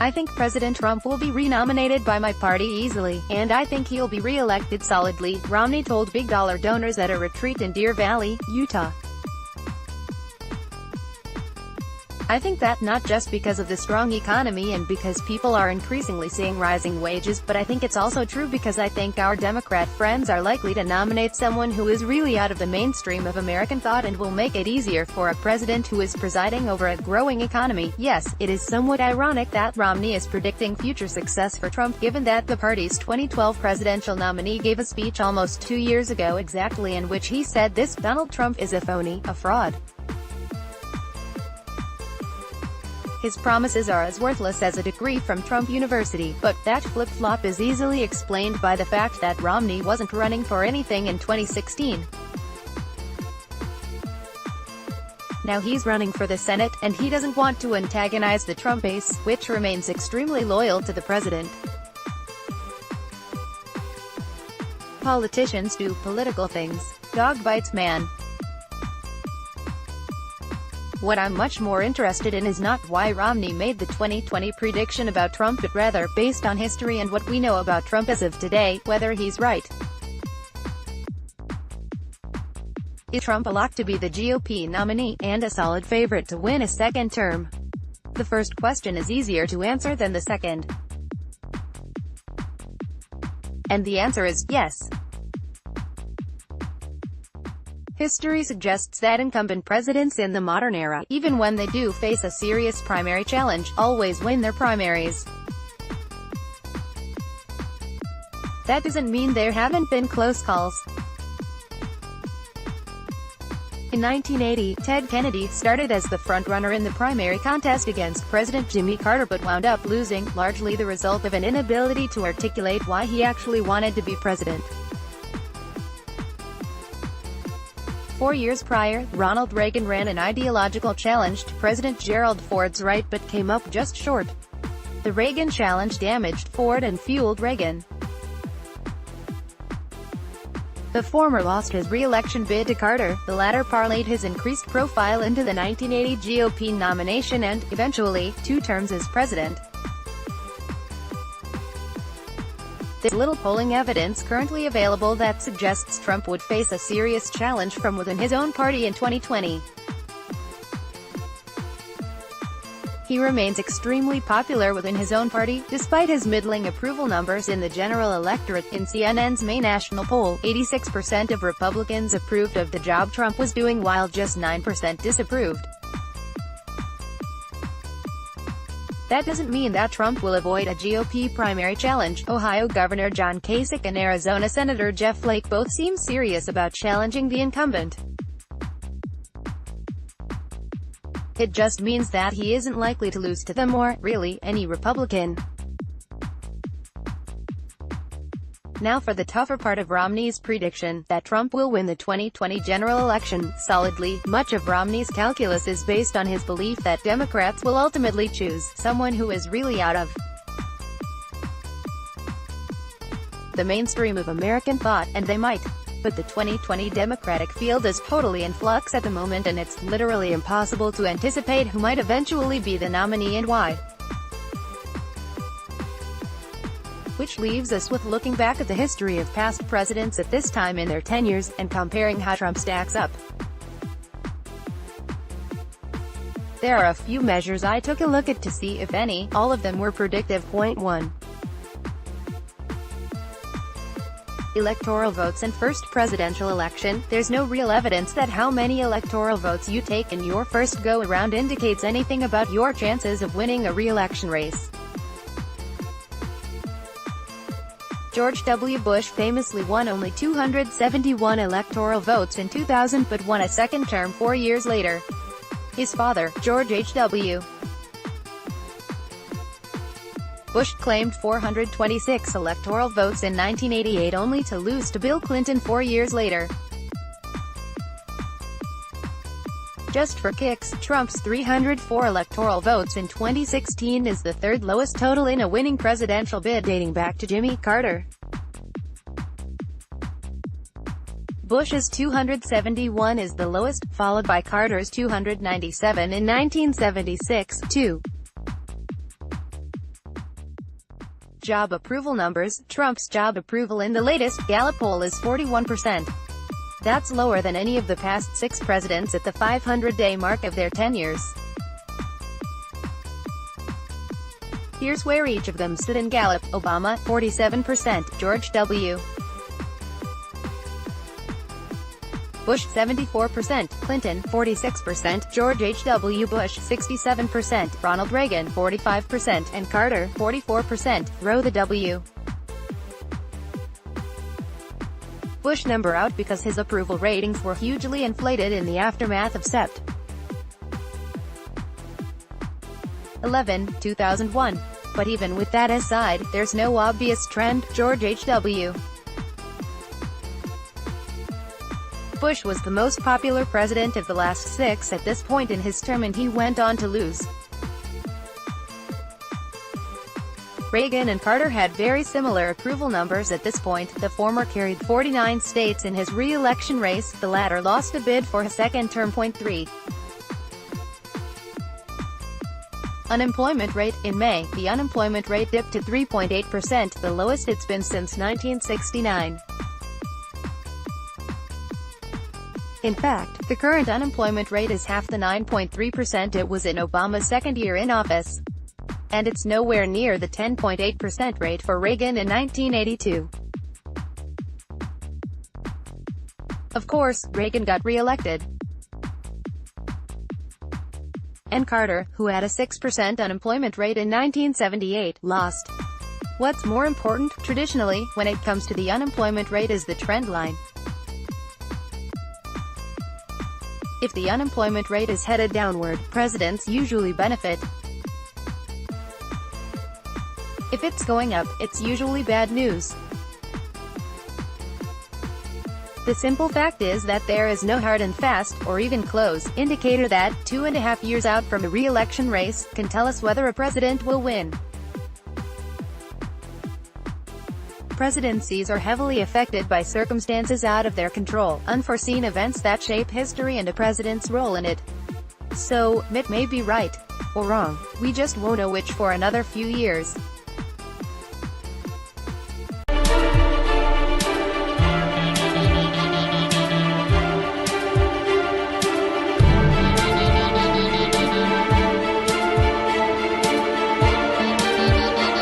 I think President Trump will be re-nominated by my party easily, and I think he'll be re-elected solidly, Romney told big dollar donors at a retreat in Deer Valley, Utah. I think that not just because of the strong economy and because people are increasingly seeing rising wages, but I think it's also true because I think our Democrat friends are likely to nominate someone who is really out of the mainstream of American thought and will make it easier for a president who is presiding over a growing economy. Yes, it is somewhat ironic that Romney is predicting future success for Trump given that the party's 2012 presidential nominee gave a speech almost 2 years ago exactly in which he said this: Donald Trump is a phony, a fraud. His promises are as worthless as a degree from Trump University, but that flip-flop is easily explained by the fact that Romney wasn't running for anything in 2016. Now he's running for the Senate, and he doesn't want to antagonize the Trump base, which remains extremely loyal to the president. Politicians do political things. Dog bites man. What I'm much more interested in is not why Romney made the 2020 prediction about Trump but rather, based on history and what we know about Trump as of today, whether he's right. Is Trump a lock to be the GOP nominee, and a solid favorite to win a second term? The first question is easier to answer than the second. And the answer is, yes. History suggests that incumbent presidents in the modern era, even when they do face a serious primary challenge, always win their primaries. That doesn't mean there haven't been close calls. In 1980, Ted Kennedy started as the frontrunner in the primary contest against President Jimmy Carter but wound up losing, largely the result of an inability to articulate why he actually wanted to be president. 4 years prior, Ronald Reagan ran an ideological challenge to President Gerald Ford's right but came up just short. The Reagan challenge damaged Ford and fueled Reagan. The former lost his re-election bid to Carter, the latter parlayed his increased profile into the 1980 GOP nomination and, eventually, 2 terms as president. There's little polling evidence currently available that suggests Trump would face a serious challenge from within his own party in 2020. He remains extremely popular within his own party, despite his middling approval numbers in the general electorate. In CNN's May national poll, 86% of Republicans approved of the job Trump was doing while just 9% disapproved. That doesn't mean that Trump will avoid a GOP primary challenge. Ohio Governor John Kasich and Arizona Senator Jeff Flake both seem serious about challenging the incumbent. It just means that he isn't likely to lose to them or, really, any Republican. Now for the tougher part of Romney's prediction, that Trump will win the 2020 general election, solidly. Much of Romney's calculus is based on his belief that Democrats will ultimately choose someone who is really out of the mainstream of American thought, and they might. But the 2020 Democratic field is totally in flux at the moment and it's literally impossible to anticipate who might eventually be the nominee and why. Which leaves us with looking back at the history of past presidents at this time in their tenures, and comparing how Trump stacks up. There are a few measures I took a look at to see if any, all of them were predictive. Point 1. Electoral votes in first presidential election. There's no real evidence that how many electoral votes you take in your first go-around indicates anything about your chances of winning a re-election race. George W. Bush famously won only 271 electoral votes in 2000 but won a second term 4 years later. His father, George H.W. Bush claimed 426 electoral votes in 1988 only to lose to Bill Clinton 4 years later. Just for kicks, Trump's 304 electoral votes in 2016 is the third lowest total in a winning presidential bid dating back to Jimmy Carter. Bush's 271 is the lowest, followed by Carter's 297 in 1976, too. job approval numbers, Trump's job approval in the latest Gallup poll is 41%. That's lower than any of the past 6 presidents at the 500-day mark of their tenures. Here's where each of them stood in Gallup: Obama, 47%, George W. Bush, 74%, Clinton, 46%, George H.W. Bush, 67%, Ronald Reagan, 45%, and Carter, 44%. Throw the W. Bush number out because his approval ratings were hugely inflated in the aftermath of Sept. 11, 2001. But even with that aside, there's no obvious trend. George H.W. Bush was the most popular president of the last 6 at this point in his term, and he went on to lose. Reagan and Carter had very similar approval numbers at this point. The former carried 49 states in his re-election race, the latter lost a bid for his second term. 3. Unemployment rate. In May, the unemployment rate dipped to 3.8%, the lowest it's been since 1969. In fact, the current unemployment rate is half the 9.3% it was in Obama's second year in office. And it's nowhere near the 10.8% rate for Reagan in 1982. Of course, Reagan got re-elected. And Carter, who had a 6% unemployment rate in 1978, lost. What's more important, traditionally, when it comes to the unemployment rate is the trend line. If the unemployment rate is headed downward, presidents usually benefit. If it's going up, it's usually bad news. The simple fact is that there is no hard and fast, or even close, indicator that, 2.5 years out from a re-election race, can tell us whether a president will win. Presidencies are heavily affected by circumstances out of their control, unforeseen events that shape history and a president's role in it. So, Mitt may be right. Or wrong. We just won't know which for another few years.